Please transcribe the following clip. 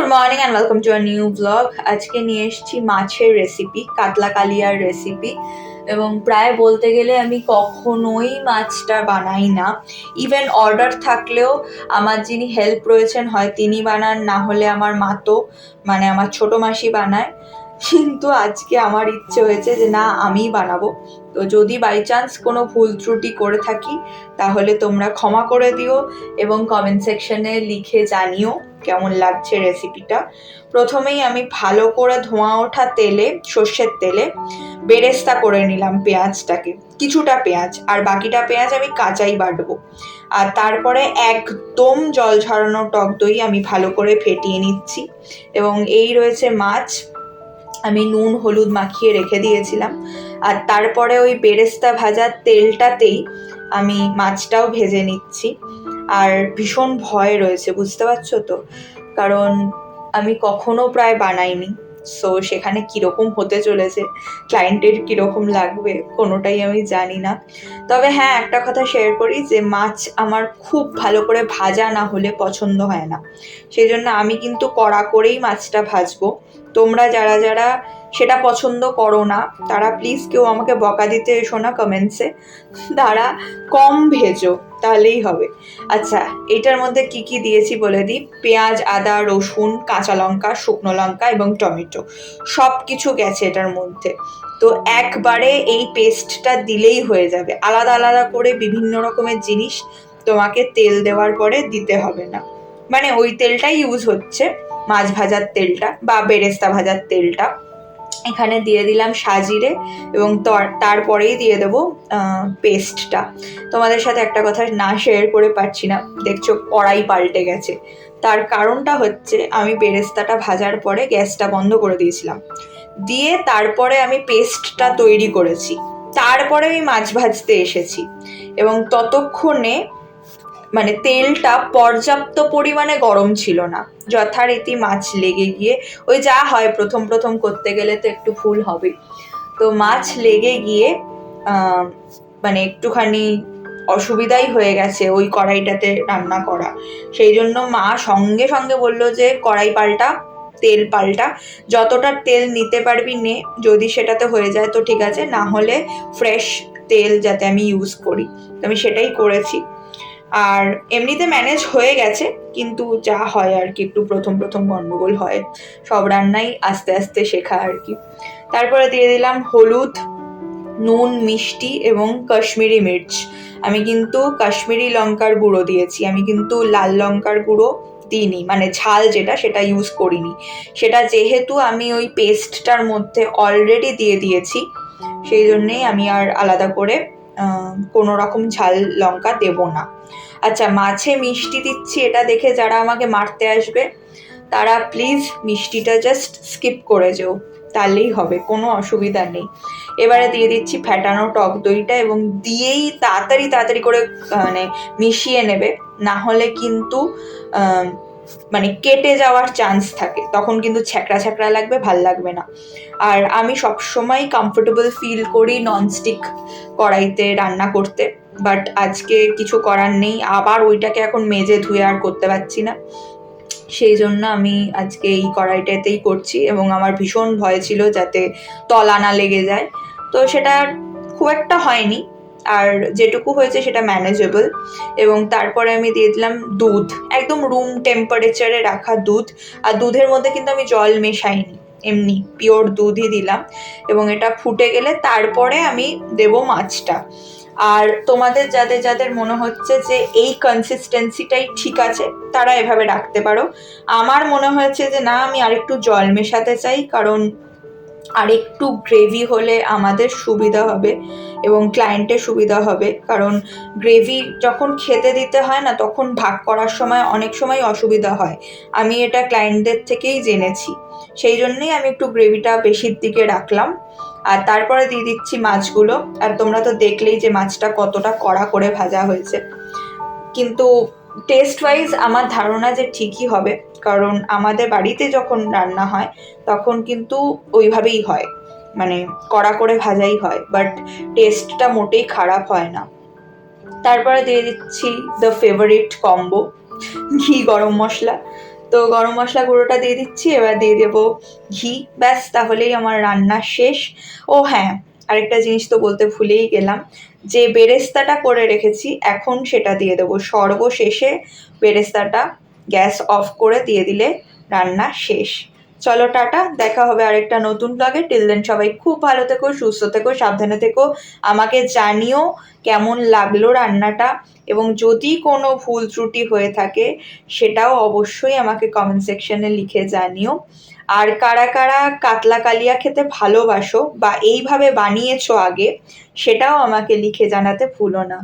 Good morning and welcome to a new blog. আজকে নিয়ে এসেছি মাছের রেসিপি, কাতলা কালিয়ার রেসিপি। এবং প্রায় বলতে গেলে আমি কখনোই মাছটা বানাই না। ইভেন অর্ডার থাকলেও আমার যিনি হেল্প রয়েছেন হয় তিনি বানান, না হলে আমার মাতো মানে আমার ছোট মাসি বানায়। কিন্তু আজকে আমার ইচ্ছে হয়েছে যে না, আমিই বানাবো। তো যদি বাই চান্স কোনো ভুল ত্রুটি করে থাকি তাহলে তোমরা ক্ষমা করে দিও এবং কমেন্ট সেকশনে লিখে জানিও কেমন লাগছে রেসিপিটা। প্রথমেই আমি ভালো করে ধোঁয়া ওঠা তেলে, সর্ষের তেলে বেরেস্তা করে নিলাম পেঁয়াজটাকে, কিছুটা পেঁয়াজ, আর বাকিটা পেঁয়াজ আমি কাঁচাই বাটবো। আর তারপরে একদম জল ঝরানো টক দই আমি ভালো করে ফেটিয়ে নিচ্ছি। এবং এই রয়েছে মাছ, আমি নুন হলুদ মাখিয়ে রেখে দিয়েছিলাম। আর তারপরে ওই বেরেস্তা ভাজার তেলটাতেই আমি মাছটাও ভেজে নিচ্ছি। আর ভীষণ ভয় রয়েছে, বুঝতে পারছো তো, কারণ আমি কখনো প্রায় বানাইনি। সো সেখানে কীরকম হতে চলেছে, ক্লায়েন্টের কীরকম লাগবে, কোনোটাই আমি জানি না। তবে হ্যাঁ, একটা কথা শেয়ার করি যে মাছ আমার খুব ভালো করে ভাজা না হলে পছন্দ হয় না। সেই জন্য আমি কিন্তু কড়া করেই মাছটা ভাজবো। তোমরা যারা যারা সেটা পছন্দ করো না তারা প্লিজ কেউ আমাকে বকা দিতে এসো না কমেন্টসে, তারা কম ভেজো, তাহলেই হবে। আচ্ছা, এটার মধ্যে কি কি দিয়েছি বলে দিই। পেঁয়াজ, আদা, রসুন, কাঁচা লঙ্কা, শুকনো লঙ্কা এবং টমেটো, সব কিছু গেছে এটার মধ্যে। তো একবারে এই পেস্টটা দিলেই হয়ে যাবে। আলাদা আলাদা করে বিভিন্ন রকমের জিনিস তোমাকে তেল দেওয়ার পরে দিতে হবে না। মানে ওই তেলটাই ইউজ হচ্ছে, মাছ ভাজার তেলটা বা বেরেস্তা ভাজার তেলটা। এখানে দিয়ে দিলাম সাজিরে এবং তারপরেই দিয়ে দেবো পেস্টটা। তোমাদের সাথে একটা কথা না শেয়ার করে পারছি না, দেখছো কড়াই পাল্টে গেছে। তার কারণটা হচ্ছে আমি বেরেস্তাটা ভাজার পরে গ্যাসটা বন্ধ করে দিয়েছিলাম, দিয়ে তারপরে আমি পেস্টটা তৈরি করেছি, তারপরে আমি মাছ ভাজতে এসেছি। এবং ততক্ষণে মানে তেলটা পর্যাপ্ত পরিমাণে গরম ছিল না, যথারীতি মাছ লেগে গিয়ে, ওই যা হয় প্রথম প্রথম করতে গেলে তো একটু ভুল হবে, তো মাছ লেগে গিয়ে মানে একটুখানি অসুবিধাই হয়ে গেছে ওই কড়াইটাতে রান্না করা। সেই জন্য মা সঙ্গে সঙ্গে বললো যে কড়াই পাল্টা, তেল পাল্টা, যতটা তেল নিতে পারবি নে, যদি সেটাতে হয়ে যায় তো ঠিক আছে, না হলে ফ্রেশ তেল যাতে আমি ইউজ করি। তো আমি সেটাই করেছি। আর এমনিতে ম্যানেজ হয়ে গেছে, কিন্তু যা হয় আর কি, একটু প্রথম প্রথম গন্ডগোল হয়, সব রান্নাই আস্তে আস্তে শেখা আর কি। তারপরে দিয়ে দিলাম হলুদ, নুন, মিষ্টি এবং কাশ্মীরি মির্চ। আমি কিন্তু কাশ্মীরি লঙ্কার গুঁড়ো দিয়েছি, আমি কিন্তু লাল লঙ্কার গুঁড়ো দিইনি, মানে ঝাল যেটা সেটা ইউজ করিনি। সেটা যেহেতু আমি ওই পেস্টটার মধ্যে অলরেডি দিয়ে দিয়েছি, সেই জন্যেই আমি আর আলাদা করে কোনো রকম ঝাল লঙ্কা দেব না। আচ্ছা, মাছে মিষ্টি দিচ্ছি এটা দেখে যারা আমাকে মারতে আসবে তারা প্লিজ মিষ্টিটা জাস্ট স্কিপ করে যেও, তাহলেই হবে, কোনো অসুবিধা নেই। এবারে দিয়ে দিচ্ছি ফ্যাটানো টক দইটা এবং দিয়েই তাড়াতাড়ি তাড়াতাড়ি করে মানে মিশিয়ে নেবে, না হলে কিন্তু মানে কেটে যাওয়ার চান্স থাকে, তখন কিন্তু ছ্যাঁকড়া ছ্যাঁকড়া লাগবে, ভাল লাগবে না। আর আমি সবসময় কমফোর্টেবল ফিল করি ননস্টিক কড়াইতে রান্না করতে, বাট আজকে কিছু করার নেই, আবার ওইটাকে এখন মেজে ধুয়ে আর করতে পারছি না, সেই জন্য আমি আজকে এই কড়াইটাতেই করছি। এবং আমার ভীষণ ভয় ছিল যাতে তলা না লেগে যায়, তো সেটা খুব একটা হয়নি, আর যেটুকু হয়েছে সেটা ম্যানেজেবল। এবং তারপরে আমি দিয়ে দিলাম দুধ, একদম রুম টেম্পারেচারে রাখা দুধ। আর দুধের মধ্যে কিন্তু আমি জল মেশাইনি, এমনি পিওর দুধই দিলাম। এবং এটা ফুটে গেলে তারপরে আমি দেবো মাছটা। আর তোমাদের যাদের যাদের মনে হচ্ছে যে এই কনসিস্টেন্সিটাই ঠিক আছে তারা এভাবে রাখতে পারো। আমার মনে হয়েছে যে না, আমি আরেকটু জল মেশাতে চাই, কারণ আরেকটু গ্রেভি হলে আমাদের সুবিধা হবে এবং ক্লায়েন্টের সুবিধা হবে। কারণ গ্রেভি যখন খেতে দিতে হয় না, তখন ভাগ করার সময় অনেক সময় অসুবিধা হয়, আমি এটা ক্লায়েন্টদের থেকেই জেনেছি। সেই জন্যই আমি একটু গ্রেভিটা বেশির দিকে রাখলাম। আর তারপরে দিয়ে দিচ্ছি মাছগুলো। আর তোমরা তো দেখলেই যে মাছটা কতটা কড়া করে ভাজা হয়েছে, কিন্তু টেস্ট ওয়াইজ আমার ধারণা যে ঠিকই হবে, কারণ আমাদের বাড়িতে যখন রান্না হয় তখন কিন্তু ওইভাবেই হয়, মানে কড়া করে ভাজাই হয়, বাট টেস্টটা মোটেই খারাপ হয় না। তারপরে দিয়ে দিচ্ছি দ্য ফেভারিট কম্বো, ঘি গরম মশলা। তো গরম মশলা গুঁড়োটা দিয়ে দিচ্ছি, এবার দিয়ে দেবো ঘি, ব্যাস তাহলেই আমার রান্না শেষ। ও হ্যাঁ, আরেকটা জিনিস তো বলতে ভুলেই গেলাম, যে বেরেস্তাটা করে রেখেছি এখন সেটা দিয়ে দেবো সর্বশেষে। বেরেস্তাটা গ্যাস অফ করে দিয়ে দিলে রান্না শেষ। চলো টাটা, দেখা হবে আরেকটা নতুন ব্লগে। টিল দেন সবাই খুব ভালো থেকো, সুস্থ থেকো, সাবধানে থেকো। আমাকে জানিও কেমন লাগলো রান্নাটা, এবং যদি কোনো ভুল ত্রুটি হয়ে থাকে সেটাও অবশ্যই আমাকে কমেন্ট সেকশনে লিখে জানিও। আর কারা কারা কাতলা কালিয়া খেতে ভালোবাসো বা এইভাবে বানিয়েছো আগে, সেটাও আমাকে লিখে জানাতে ভুলো না।